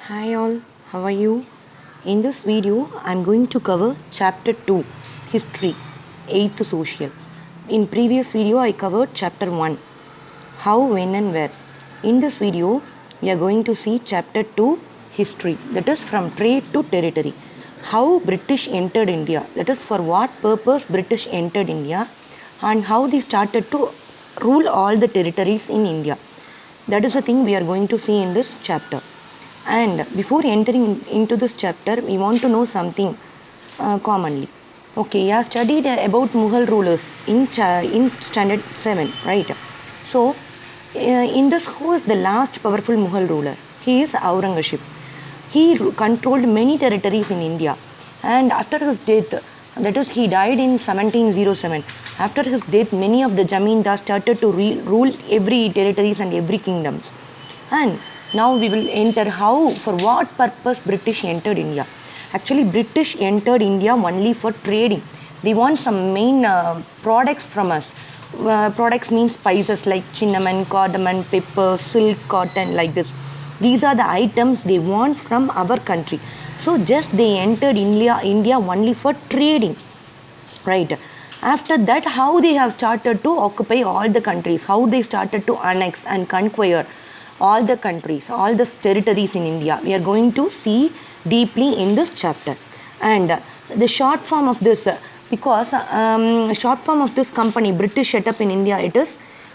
Hi all, how are you? In this video, I am going to cover chapter 2, History, 8th Social. In previous video, I covered chapter 1, How, When and Where. In this video, we are going to see chapter 2, History, that is from trade to territory. How British entered India, that is for what purpose British entered India, and how they started to rule all the territories in India. That is the thing we are going to see in this chapter. And before entering into this chapter, we want to know something commonly. Okay, you have studied about Mughal rulers in standard 7, right? So, in this, who is the last powerful Mughal ruler? He is Aurangzeb. He controlled many territories in India, and after his death, that is, he died in 1707. After his death, many of the Jamindars started to rule every territories and every kingdoms. And now we will enter how, for what purpose British entered India. Actually, British entered India only for trading. They want some main products from us. Products means spices like cinnamon, cardamom, pepper, silk, cotton, like this. These are the items they want from our country. So just they entered India only for trading, right? After that, how they have started to occupy all the countries, how they started to annex and conquer all the countries, all the territories in India. We are going to see deeply in this chapter. And the short form of this, because short form of this company, British set up in India, it is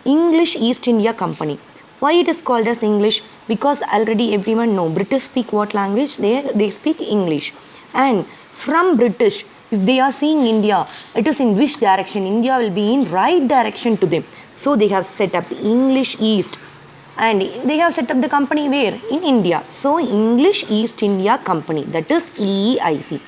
English East India Company. Why it is called as English? Because already everyone know British speak what language? They speak English. And from British, if they are seeing India, it is in which direction? India will be in right direction to them. So they have set up English East. And they have set up the company where? In India. So English East India Company, that is EEIC.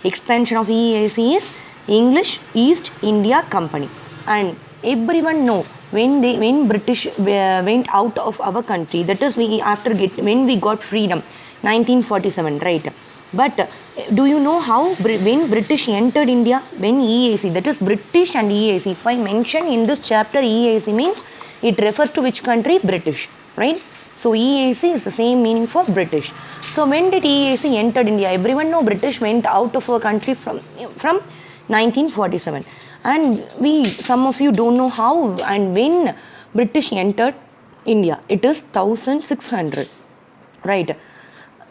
Expansion of EEIC is English East India Company. And everyone know when British went out of our country, that is when we got freedom, 1947, right? But do you know how when British entered India? When EEIC, that is British and EEIC. If I mention in this chapter EEIC means it refers to which country? British, right? So EEIC is the same meaning for British. So when did EEIC entered India? Everyone know British went out of our country from 1947. And some of you don't know how and when British entered India. It is 1600, right?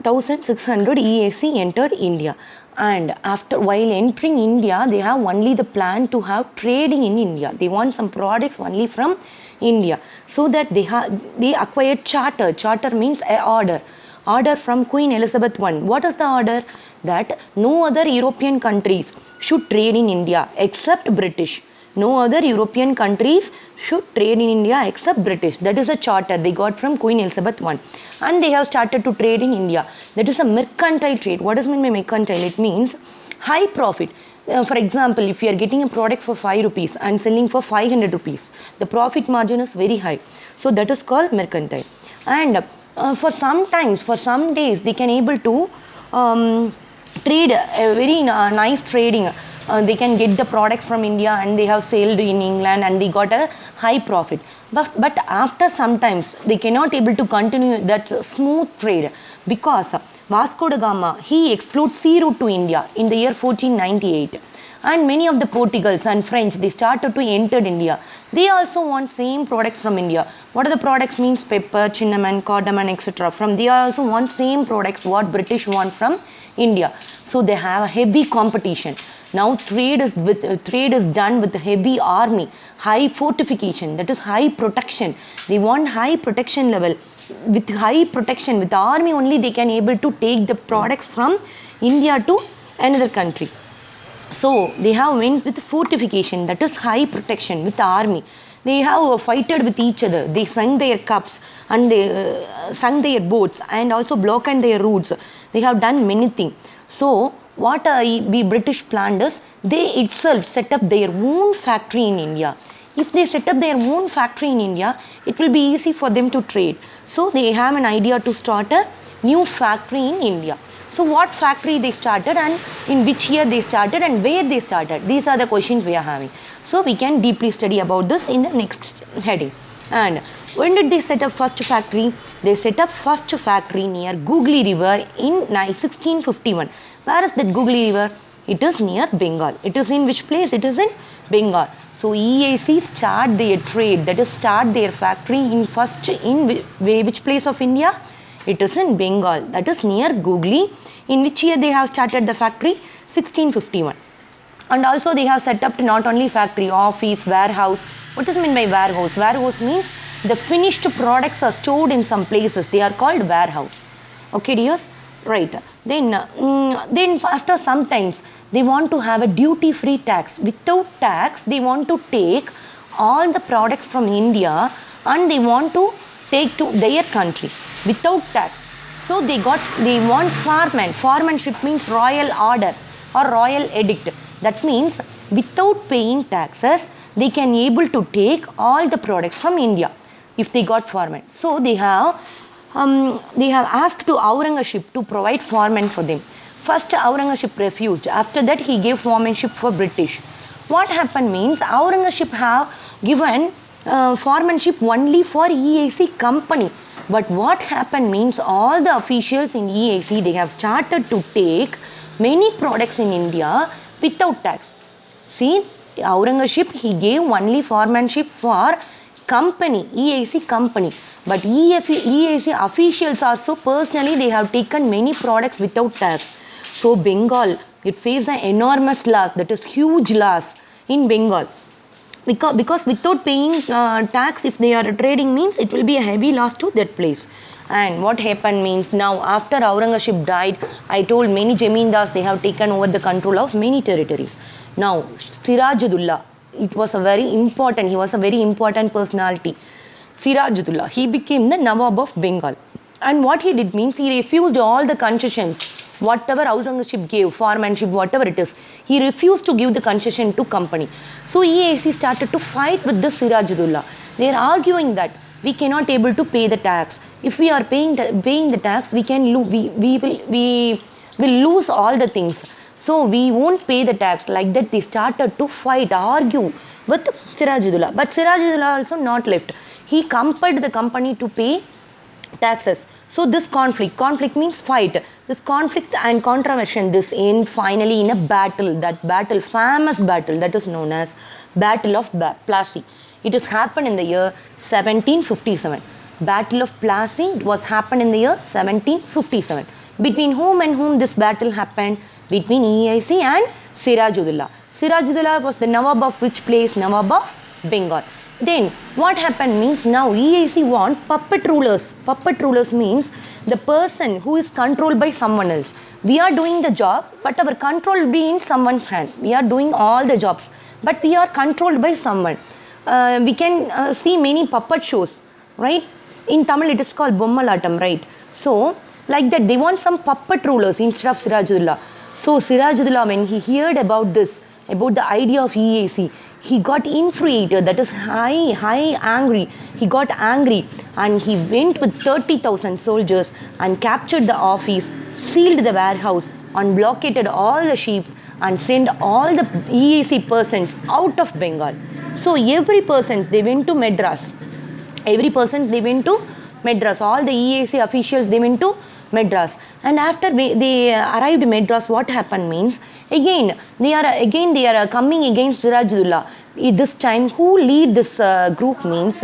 1600 EEIC entered India. And while entering India, they have only the plan to have trading in India. They want some products only from India, so that they acquired charter. Charter means a order from Queen Elizabeth I. What is the order? That no other European countries should trade in India except British. No other European countries should trade in India except British. That is a charter they got from Queen Elizabeth I. And they have started to trade in India. That is a mercantile trade. What does mean by mercantile? It means high profit. For example, if you are getting a product for 5 rupees and selling for 500 rupees, the profit margin is very high. So that is called mercantile. And for some days, they can able to trade a very nice trading. They can get the products from India and they have sold in England and they got a high profit. But after sometimes they cannot able to continue that smooth trade, because Vasco da Gama, he explored sea route to India in the year 1498. And many of the Portuguese and French, they started to enter India. They also want same products from India. What are the products means? Pepper, cinnamon, cardamom, etc. They also want same products what British want from India. So they have a heavy competition. Now trade is done with a heavy army, high fortification, that is high protection. They want high protection level. With high protection, with the army only they can able to take the products from India to another country. So they have went with fortification, that is high protection with the army. They have fighted with each other. They sunk their cups and they sunk their boats and also blocked their routes. They have done many things. So what the British planned is, they itself set up their own factory in India. If they set up their own factory in India, it will be easy for them to trade. So they have an idea to start a new factory in India. So what factory they started and in which year they started and where they started? These are the questions we are having. So we can deeply study about this in the next heading. And when did they set up first factory? They set up first factory near Googly River in 1651. Where is that Googly River? It is near Bengal. It is in which place? It is in Bengal. So EAC start their trade, that is start their factory in which place of India? It is in Bengal, that is near Googly. In which year they have started the factory? 1651. And also they have set up not only factory, office, warehouse. What is meant by warehouse? Warehouse means the finished products are stored in some places. They are called warehouse. Okay dears? Right. Then after some times they want to have a duty-free tax. Without tax, they want to take all the products from India and they want to take to their country without tax. So they want farman. Farmanship means royal order or royal edict. That means without paying taxes, they can able to take all the products from India if they got farman. So they have asked to Aurangzeb to provide farman for them. First Aurangzeb refused. After that he gave farmanship for British. What happened means Aurangzeb have given farmanship only for EAC company. But what happened means all the officials in EAC, they have started to take many products in India without tax. See, Aurangzeb, he gave only farmanship for company, EAC company. But EAC officials also personally, they have taken many products without tax. So Bengal, it faced an enormous loss, that is huge loss in Bengal. Because without paying tax, if they are trading means, it will be a heavy loss to that place. And what happened means, now after Aurangzeb died, I told many Jamindars, they have taken over the control of many territories. Now Sirajudullah, it was a very important, he was a very important personality. Sirajudullah, he became the Nawab of Bengal. And what he did means, he refused all the concessions, whatever Aurangzeb gave, farmanship, whatever it is, he refused to give the concession to company. So EAC started to fight with this Sirajudullah. They are arguing that we cannot able to pay the tax. If we are paying the tax, we will lose all the things. So we won't pay the tax. Like that, they started to fight, argue with Sirajudullah. But Sirajudullah also not left. He compelled the company to pay taxes. So this conflict means fight. This conflict and controversy, this end finally in a battle. That battle, famous battle, that is known as Battle of Plassey. It has happened in the year 1757. Battle of Plassey was happened in the year 1757. Between whom and whom this battle happened? Between EAC and Sirajudullah. Sirajudullah was the Nawab of which place? Nawab of Bengal. Then what happened means, now EAC want puppet rulers. Puppet rulers means the person who is controlled by someone else. We are doing the job, but our control will be in someone's hand. We are doing all the jobs, but we are controlled by someone. We can see many puppet shows, right? In Tamil it is called Bommalatam, right? So like that, they want some puppet rulers instead of Sirajudullah. So Sirajudullah, when he heard about this, about the idea of EAC, he got infuriated, that is high angry. He got angry and he went with 30,000 soldiers and captured the office, sealed the warehouse and blockaded all the ships and sent all the EAC persons out of Bengal. So every person, they went to Madras. All the EAC officials, they went to Madras. And after they arrived in Madras, what happened means, again they are coming against Sirajudullah. This time, who lead this group means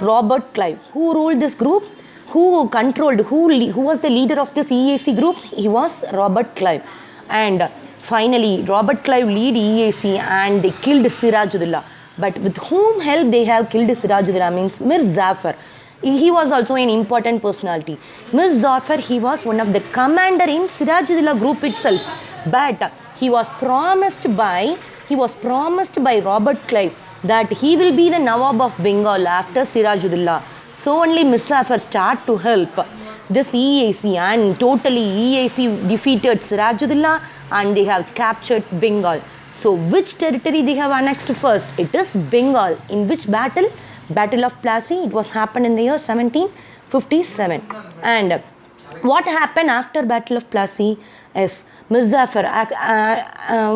Robert Clive. Who ruled this group? Who controlled? Who was the leader of this EAC group? He was Robert Clive. And finally, Robert Clive lead EAC and they killed Sirajudullah. But with whom help they have killed Sirajudullah means Mir Zafar. He was also an important personality. Mir Zafar, he was one of the commander in Sirajudullah group itself. But he was promised by Robert Clive that he will be the Nawab of Bengal after Sirajudullah. So only Mir Zafar start to help this EAC, and totally EAC defeated Sirajudullah and they have captured Bengal. So which territory they have annexed first? It is Bengal. In which battle? Battle of Plassey. It was happened in the year 1757. And What happened after Battle of Plassey? Yes, Mirzafar.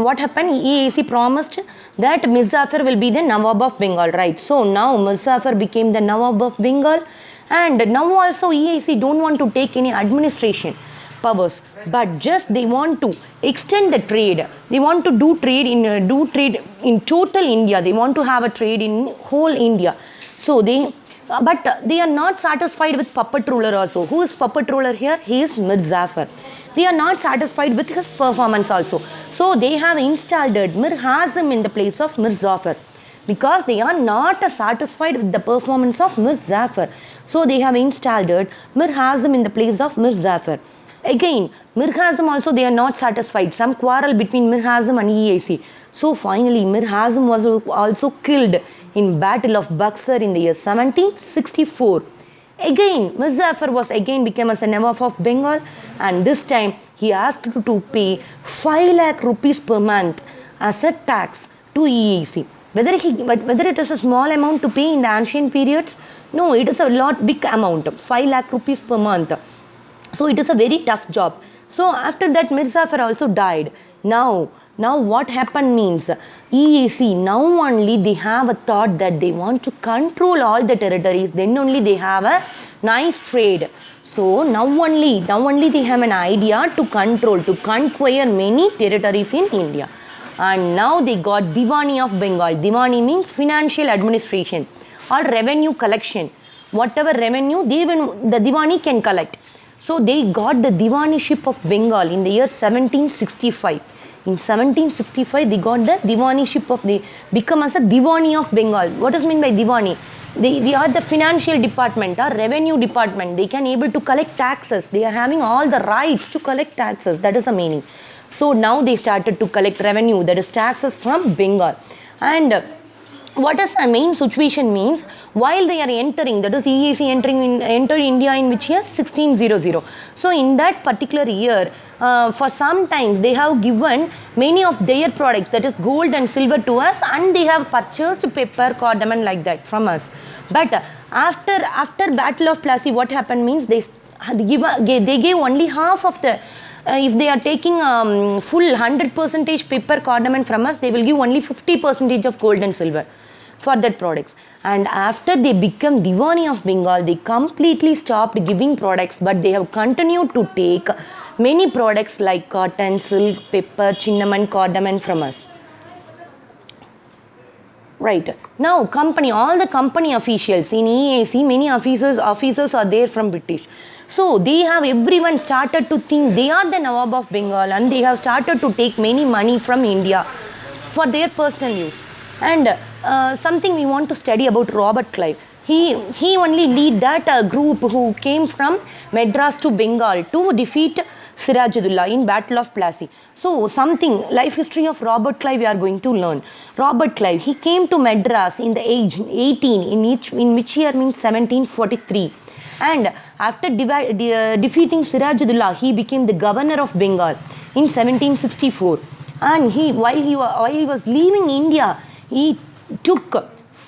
What happened? EAC promised that Mirzafar will be the Nawab of Bengal, right? So now Mirzafar became the Nawab of Bengal, and now also EAC don't want to take any administration powers, but just they want to extend the trade. They want to do trade in total India. They want to have a trade in whole India. So but they are not satisfied with puppet ruler also. Who is puppet ruler here? He is Mirzafar. They are not satisfied with his performance also. So they have installed Mir Hazim in the place of Mirzafar, because they are not satisfied with the performance of Mirzafar. So they have installed Mir Hazim in the place of Mirzafar. Again, Mir Hazim also they are not satisfied. Some quarrel between Mir Hazim and EAC. So finally Mir Hazim was also killed in Battle of Buxar in the year 1764. Again, Mirzafar was again became as a Nawab of Bengal, and this time he asked to pay 5 lakh rupees per month as a tax to EAC. Whether it is a small amount to pay in the ancient periods? No, it is a big amount, 5 lakh rupees per month. So it is a very tough job. So after that Mirzafar also died. Now what happened means EAC now only they have a thought that they want to control all the territories, then only they have a nice trade. So now only they have an idea to conquer many territories in India. And now they got Diwani of Bengal. Diwani means financial administration or revenue collection. Whatever revenue the Diwani can collect. So they got the Diwaniship of Bengal in the year 1765. In 1765, they got the Diwaniship they become as a Diwani of Bengal. What does mean by Diwani? They are the financial department or revenue department. They can able to collect taxes. They are having all the rights to collect taxes. That is the meaning. So now they started to collect revenue, that is taxes from Bengal. And what is the main situation means, while they are entering, that is EAC entered India in which year? 1600. So in that particular year, for some times they have given many of their products, that is gold and silver to us, and they have purchased pepper, cardamom like that from us. But after Battle of Plassey, what happened means they gave only half of the if they are taking full 100% pepper, cardamom from us, they will give only 50% of gold and silver for that products. And after they become Diwani of Bengal, they completely stopped giving products, but they have continued to take many products like cotton, silk, pepper, cinnamon, cardamom from us. Right. Now all the company officials in EAC, many officers are there from British. So they have everyone started to think they are the Nawab of Bengal, and they have started to take many money from India for their personal use. And something we want to study about Robert Clive. He only lead that group who came from Madras to Bengal to defeat Sirajudullah in Battle of Plassey. So something life history of Robert Clive we are going to learn. Robert Clive, he came to Madras in the age 18 in which year means 1743. And after defeating Sirajudullah, he became the governor of Bengal in 1764. And while he was leaving India, he took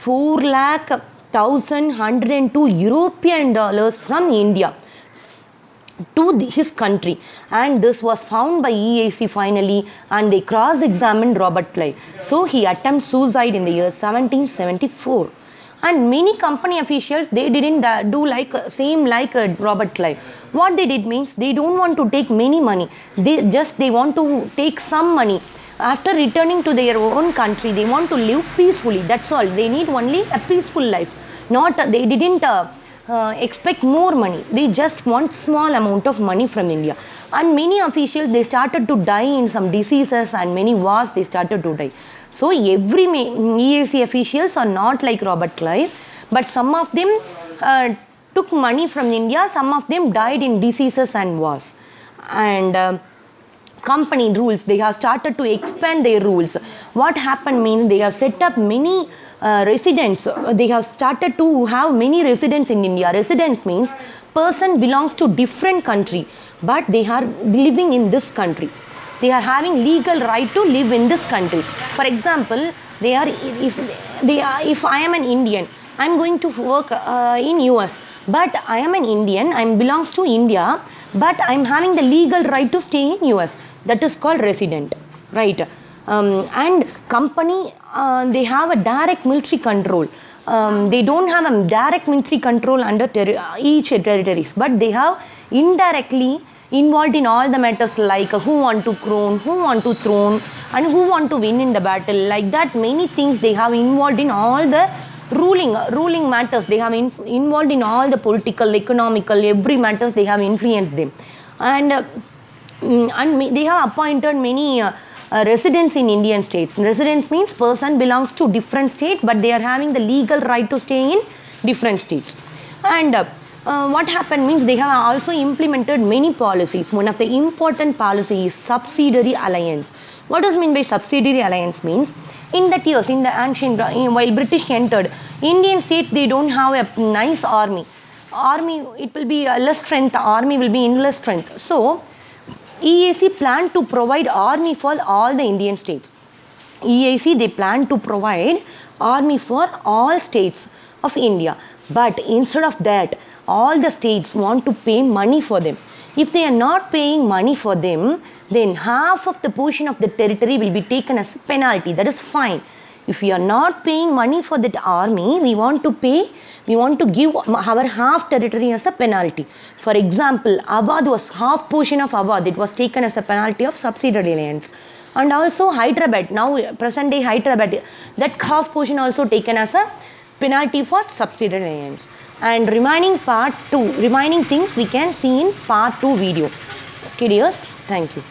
4,102 European dollars from India to his country, and this was found by EAC finally, and they cross-examined Robert Clive. So he attempted suicide in the year 1774. And many company officials, they didn't do like Robert Clive. What they did means they don't want to take many money. They want to take some money. After returning to their own country, they want to live peacefully. That's all. They need only a peaceful life. They didn't expect more money. They just want small amount of money from India. And many officials, they started to die in some diseases, and many wars they started to die. So every EAC officials are not like Robert Clive, but some of them took money from India, some of them died in diseases and wars. And company rules, they have started to expand their rules. What happened means they have set up many residents. They have started to have many residents in India. Residents means person belongs to different country, but they are living in this country. They are having legal right to live in this country. For example, if I am an Indian, I am going to work in US. but I am an Indian, I belongs to India, but I am having the legal right to stay in US. That is called resident, right? And company, they have a direct military control. They don't have a direct military control under each territories, but they have indirectly involved in all the matters, like who want to crown, who want to throne, and who want to win in the battle. Like that, many things they have involved in all the ruling matters. They have involved in all the political, economical, every matters. They have influenced them, and they have appointed many residents in Indian states. Residents means person belongs to different state, but they are having the legal right to stay in different states. And what happened means they have also implemented many policies. One of the important policy is subsidiary alliance. What does mean by subsidiary alliance means? In that years, in the ancient, while British entered, Indian states, they don't have a nice army. Army, it will be less strength, army will be in less strength. So, EAC planned to provide army for all the Indian states. EAC, they plan to provide army for all states of India. But instead of that, all the states want to pay money for them. If they are not paying money for them, then half of the portion of the territory will be taken as a penalty. That is fine. If we are not paying money for that army, we want to give our half territory as a penalty. For example, Awadh was half portion of Awadh. It was taken as a penalty of subsidiary alliance. And also Hyderabad, now present day Hyderabad, that half portion also taken as a penalty for subsidiary alliance. And remaining things we can see in part 2 video. Okay dears, thank you.